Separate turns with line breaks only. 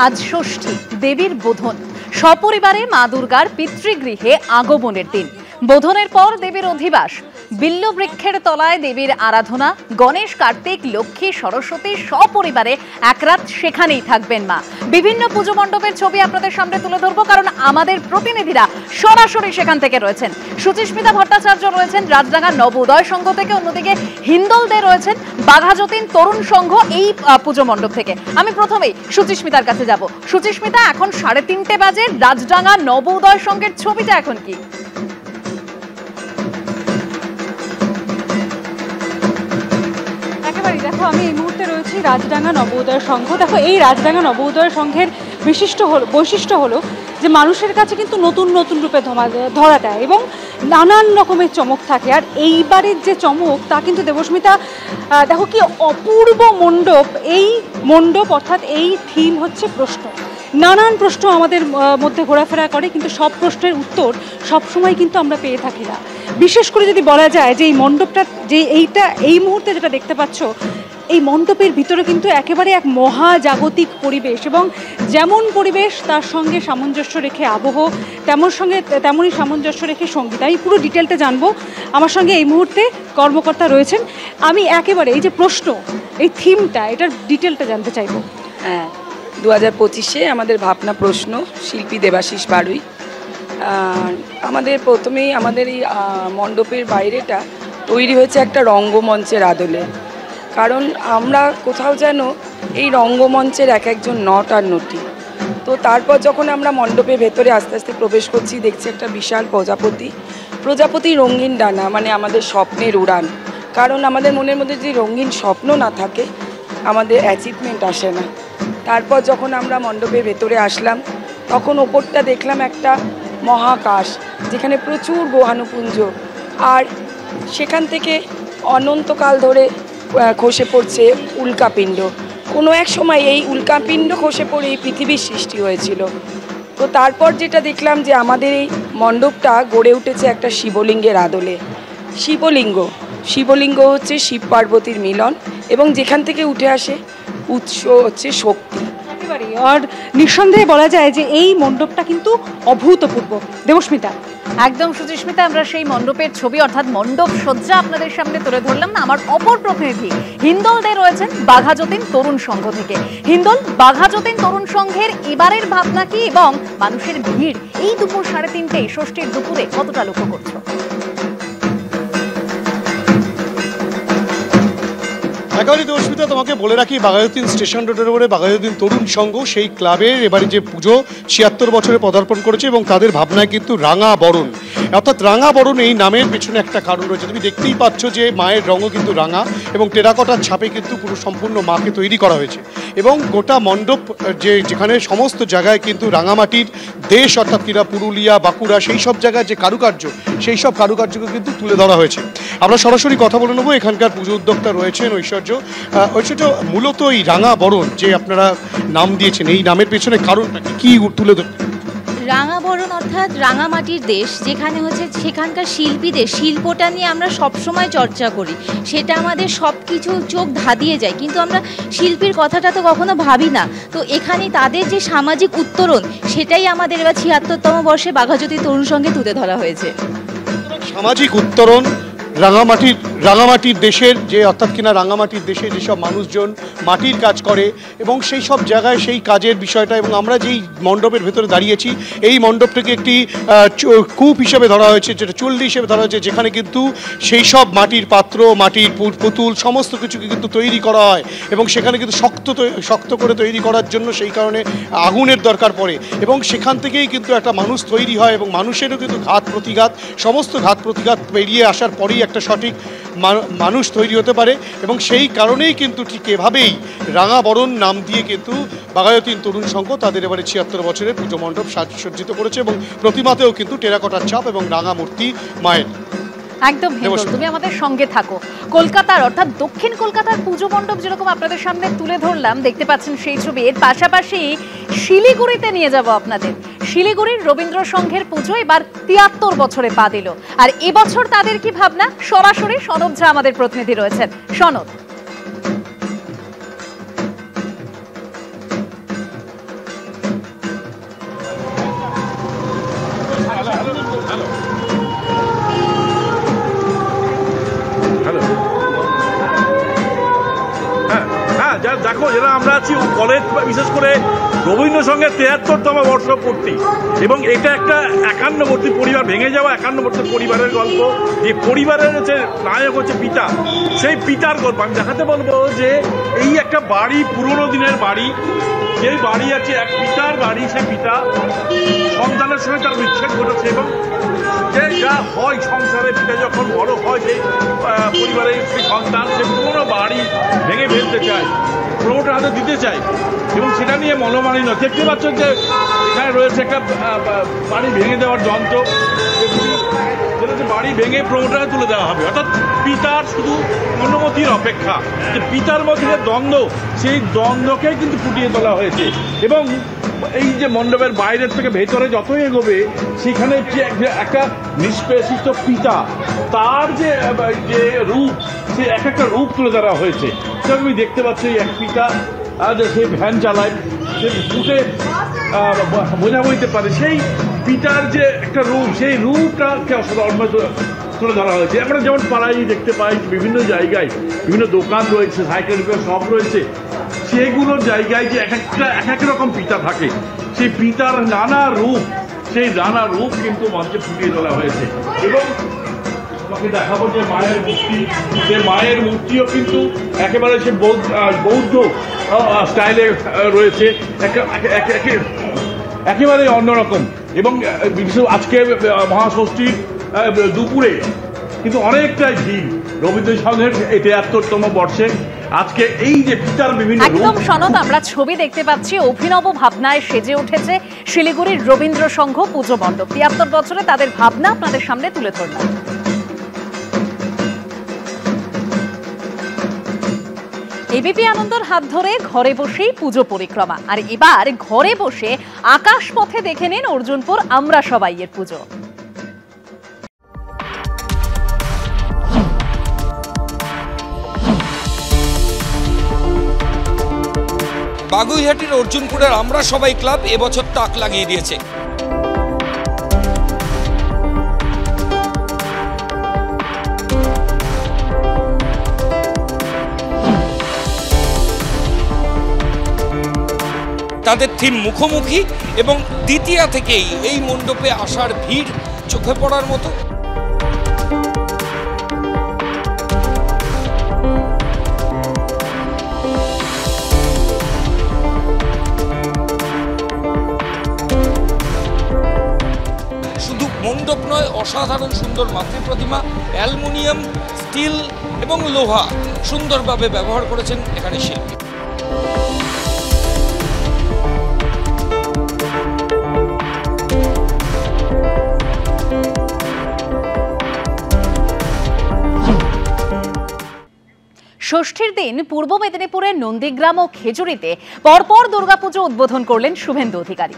আজ ষষ্ঠী, দেবীর বোধন। সপরিবারে মা দুর্গার পিতৃগৃহে আগমনের দিন। বোধনের পর দেবীর অধিবাস। বিল্ল বৃক্ষের তলায় দেবীর আরাধনা। গণেশ, কার্তিক, লক্ষ্মী, সরস্বতী সপরিবারে এক রাত সেখানেই থাকবেন মা। বিভিন্ন পুজো মণ্ডপের ছবি আপনাদের সামনে তুলে ধরবো, কারণ আমাদের প্রতিনিধিরা সরাসরি সেখান থেকে রয়েছেন। সুচিস্মিতা ভট্টাচার্য রয়েছেন রাজডাঙ্গা নবোদয় সংঘ থেকে, অন্যদিকে হিন্দল দে রয়েছেন বাঘাযতীন তরুণ সংঘ এই পুজো মণ্ডপ থেকে। আমি প্রথমেই সুচিস্মিতার কাছে যাব। সুচিস্মিতা, এখন 3:30 বাজে, রাজডাঙ্গা নবোদয় সংঘের ছবিটা এখন কি?
দেখো, আমি এই মুহূর্তে রয়েছি রাজডাঙ্গা নবোদয় সংঘ। দেখো, এই রাজডাঙ্গা নবোদয় সংঘের বৈশিষ্ট্য হলো যে মানুষের কাছে কিন্তু নতুন নতুন রূপে ধরা দেয় এবং নানান রকমের চমক থাকে। আর এইবারের যে চমক তা কিন্তু দেবস্মিতা, দেখো কি অপূর্ব মণ্ডপ। এই মণ্ডপ অর্থাৎ এই থিম হচ্ছে প্রশ্ন। নানান প্রশ্ন আমাদের মধ্যে ঘোরাফেরা করে, কিন্তু সব প্রশ্নের উত্তর সবসময় কিন্তু আমরা পেয়ে থাকি না। বিশেষ করে যদি বলা যায় যে এই মণ্ডপটা, যে এই মুহূর্তে যেটা দেখতে পাচ্ছ, এই মণ্ডপের ভিতরে কিন্তু একেবারে এক মহাজাগতিক পরিবেশ, এবং যেমন পরিবেশ তার সঙ্গে সামঞ্জস্য রেখে আবহ, তেমনই সামঞ্জস্য রেখে সঙ্গীত। আমি পুরো ডিটেলটা জানবো। আমার সঙ্গে এই মুহূর্তে কর্মকর্তা রয়েছেন। আমি একেবারে এই যে প্রশ্ন, এই থিমটা, এটার ডিটেলটা জানতে চাইবো।
হ্যাঁ, 2025-এ আমাদের ভাবনা প্রশ্ন, শিল্পী দেবাশিস বাড়ুই। আমাদের প্রথমেই আমাদের এই মণ্ডপের বাইরেটা তৈরি হয়েছে একটা রঙ্গমঞ্চের আদলে, কারণ আমরা কোথাও যেন এই রঙ্গমঞ্চের একজন নট আর নটি। তো তারপর যখন আমরা মণ্ডপের ভেতরে আস্তে আস্তে প্রবেশ করছি, দেখছি একটা বিশাল প্রজাপতি রঙিন ডানা, মানে আমাদের স্বপ্নের উড়ান। কারণ আমাদের মনের মধ্যে যদি রঙিন স্বপ্ন না থাকে, আমাদের অ্যাচিভমেন্ট আসে না। তারপর যখন আমরা মণ্ডপের ভেতরে আসলাম, তখন ওপরটা দেখলাম একটা মহাকাশ, যেখানে প্রচুর গ্রহাণুপুঞ্জ, আর সেখান থেকে অনন্তকাল ধরে খসে পড়ছে উল্কাপিণ্ড। কোনো এক সময় এই উল্কাপিণ্ড খসে পড়ে এই পৃথিবীর সৃষ্টি হয়েছিল। তো তারপর যেটা দেখলাম যে আমাদের এই মণ্ডপটা গড়ে উঠেছে একটা শিবলিঙ্গের আদলে। শিবলিঙ্গ হচ্ছে শিব পার্বতীর মিলন, এবং যেখান থেকে উঠে আসে উৎস হচ্ছে শক্তি।
আর নিঃসন্দেহে বলা যায় যে এই মণ্ডপটা কিন্তু অভূতপূর্ব। দেবস্মিতা,
একদম সুচিস্মিতা, আমরা সেই মণ্ডপের ছবি অর্থাৎ মণ্ডপ সজ্জা আপনাদের সামনে তুলে ধরলাম না। আমার অপর প্রতিনিধি হিন্দল দে রয়েছেন বাঘাযতীন তরুণ সংঘ থেকে। হিন্দল, বাঘাযতীন তরুণ সংঘের এবারের ভাবনা কি, এবং মানুষের ভিড় এই দুপুর 3:30 ষষ্ঠীর দুপুরে কতটা লক্ষ্য করছো?
একেবারে দেবস্মিতা, তোমাকে বলে রাখি, বাঘাযতীন স্টেশন রোডের উপরে বাঘাযতীন তরুণ সংঘ সেই ক্লাবের এবারে যে পুজো 76 বছরে পদার্পণ করেছে, এবং তাদের ভাবনায় কিন্তু রাঙা বরণ, অর্থাৎ রাঙা বরণ এই নামের পেছনে একটা কারণ রয়েছে। তুমি দেখতেই পাচ্ছ যে মায়ের রঙও কিন্তু রাঙা, এবং টেরাকোটার ছাপে কিন্তু পুরো সম্পূর্ণ মাকে তৈরি করা হয়েছে। এবং গোটা মণ্ডপ যেখানে সমস্ত জায়গায় কিন্তু রাঙামাটির দেশ, অর্থাৎ কিনা পুরুলিয়া, বাঁকুড়া, সেই সব জায়গায় যে কারুকার্য, সেই সব কারুকার্যকে কিন্তু তুলে ধরা হয়েছে। আমরা সরাসরি কথা বলে নেবো। এখানকার পুজো উদ্যোক্তা রয়েছেন ঐশ্বর্য। মূলত এই রাঙা বরণ যে আপনারা নাম দিয়েছেন, এই নামের পেছনে কারণটা কি তুলে ধরতে?
রাঙাবরণ অর্থাৎ রাঙামাটির দেশ, যেখানে হচ্ছে সেখানকার শিল্পীদের শিল্পটা নিয়ে আমরা সবসময় চর্চা করি। সেটা আমাদের সব কিছু চোখ ধাঁধিয়ে যায়, কিন্তু আমরা শিল্পীর কথাটা তো কখনো ভাবি না। তো এখানে তাদের যে সামাজিক উত্তরণ, সেটাই আমাদের এবার 76তম বর্ষে বাঘাযতীন তরুণ সংঘে তুলে ধরা হয়েছে।
সামাজিক উত্তরণ রাঙামাটির দেশের যে, অর্থাৎ কিনা রাঙামাটির দেশে যেসব মানুষজন মাটির কাজ করে, এবং সেই সব জায়গায় সেই কাজের বিষয়টা, এবং আমরা যেই মণ্ডপের ভেতরে দাঁড়িয়েছি, এই মণ্ডপটাকে একটি কূপ হিসেবে ধরা হয়েছে, যেটা চুল্লি হিসেবে ধরা হয়েছে, যেখানে কিন্তু সেই সব মাটির পাত্র, মাটির পুতুল সমস্ত কিছুকে কিন্তু তৈরি করা হয়, এবং সেখানে কিন্তু শক্ত করে তৈরি করার জন্য সেই কারণে আগুনের দরকার পড়ে, এবং সেখান থেকেই কিন্তু একটা মানুষ তৈরি হয়, এবং মানুষেরও কিন্তু সমস্ত ঘাত প্রতিঘাত পেরিয়ে আসার পরেই একটা সঠিক মানুষ তৈরি হতে পারে। এবং সেই কারণেই কিন্তু ঠিক এভাবেই রাঙাবরণ নাম দিয়ে কিন্তু বাঘাযতীন তরুণ সংঘ তাদের এবারে 76 বছরের পুজো মণ্ডপ সজ্জিত করেছে, এবং প্রতিমাতেও কিন্তু টেরাকোটার ছাপ এবং রাঙা মূর্তি মায়ের।
একদম হিন্দল, তুমি আমাদের সঙ্গে থাকো। কলকাতার অর্থাৎ দক্ষিণ কলকাতার পুজো মণ্ডপ যেরকম আপনাদের সামনে তুলে ধরলাম, দেখতে পাচ্ছেন সেই ছবি, এর পাশাপাশি শিলিগুড়িতে নিয়ে যাব আপনাদের। শিলিগুড়ির রবীন্দ্র সংঘের পুজো এবার 73 বছরে পা দিল। আর এবছর তাদের কি ভাবনা, সরাসরি সনদ ঝা আমাদের প্রতিনিধি রয়েছেন। সনদ,
যারা আমরা আছি কলেজ, বিশেষ করে রবীন্দ্রসংঘের ৭৩তম বর্ষপূর্তি, এবং এটা একটা একান্নবর্তী পরিবার, ভেঙে যাওয়া একান্নবর্তী পরিবারের গল্প। যে পরিবারের হচ্ছে নায়ক হচ্ছে পিতা, সেই পিতার গল্প আমি দেখাতে বলবো যে এই একটা বাড়ি, পুরোনো দিনের বাড়ি, যেই বাড়ি আছে এক পিতার বাড়ি, সে পিতা সন্তানের সঙ্গে তার বিচ্ছেদ ঘটেছে, এবং যে যা হয় সংসারে পিতা যখন বড় হয়, সেই পরিবারের সেই সন্তান সে পুরোনো বাড়ি ভেঙে ফেলতে চায়, পুরোনোটা হাতে দিতে চায়, এবং সেটা নিয়ে মনোমালিন্য। দেখতে পাচ্ছেন যে এখানে রয়েছে একটা বাড়ি ভেঙে দেওয়ার যন্ত্র, যেটা বাড়ি ভেঙে প্রমোটারে তুলে দেওয়া হবে। অর্থাৎ পিতার শুধু অনুমতির অপেক্ষা, যে পিতার মধ্যে যে দ্বন্দ্ব, সেই দ্বন্দ্বকে কিন্তু ফুটিয়ে তোলা হয়েছে। এবং এই যে মণ্ডপের বাইরের থেকে ভেতরে যতই এগোবে, সেখানে যে একটা নিষ্পেষিত পিতা, তার যে রূপ, সে এক একটা রূপ তুলে ধরা হয়েছে। তুমি দেখতে পাচ্ছ এক পিতা সে ভ্যান চালায়, সে ফুটে বোঝা বইতে পারে, সেই পিতার যে একটা রূপ, সেই রূপটাকে তুলে ধরা হয়েছে। আমরা যেমন পাড়ায় দেখতে পাই, বিভিন্ন জায়গায় বিভিন্ন দোকান রয়েছে, সাইকেল রিপেয়ার শপ রয়েছে, সেগুলোর জায়গায় যে এক এক রকম পিতা থাকে, সেই পিতার নানা রূপ, সেই নানা রূপ কিন্তু মঞ্চে ফুটিয়ে তোলা হয়েছে। এবং তোমাকে দেখাবো যে মায়ের মূর্তি, যে মায়ের মূর্তিও কিন্তু একেবারে সে বৌদ্ধ স্টাইলে রয়েছে, একেবারে অন্যরকম। এবং আজকে মহাষষ্ঠীর দুপুরে কিন্তু অনেকটাই ভিড় রবীন্দ্রসংঘের ৭৩তম বর্ষে। আজকে এই যে পিতার বিভিন্ন
একদম সনদ, আমরা ছবি দেখতে পাচ্ছি, অভিনব ভাবনায় সেজে উঠেছে শিলিগুড়ির রবীন্দ্রসংঘ পুজো মণ্ডপ। ৭৩ বছরে তাদের ভাবনা আপনাদের সামনে তুলে ধরলাম। এবিপি আনন্দর হাত ধরে ঘরে বসেই পুজো পরিক্রমা, আর এবার ঘরে বসে আকাশ পথে দেখে নিন অর্জুনপুর আমরা সবাইয়ের পুজো।
বাগুইহাটির অর্জুনপুরের আমরা সবাই ক্লাব এবছর তাক লাগিয়ে দিয়েছে। তাদের থিম মুখোমুখি, এবং দ্বিতীয়া থেকেই এই মণ্ডপে আসার ভিড় চোখে পড়ার মতো। শুধু মণ্ডপ নয়, অসাধারণ সুন্দর মাতৃপ্রতিমা, অ্যালুমিনিয়াম, স্টিল এবং লোহা সুন্দরভাবে ব্যবহার করেছেন এখানে শিল্পী।
ষষ্ঠীর দিন পূর্ব মেদিনীপুরের নন্দীগ্রাম ও খেজুরিতে পরপর দুর্গাপুজো উদ্বোধন করলেন শুভেন্দু অধিকারী।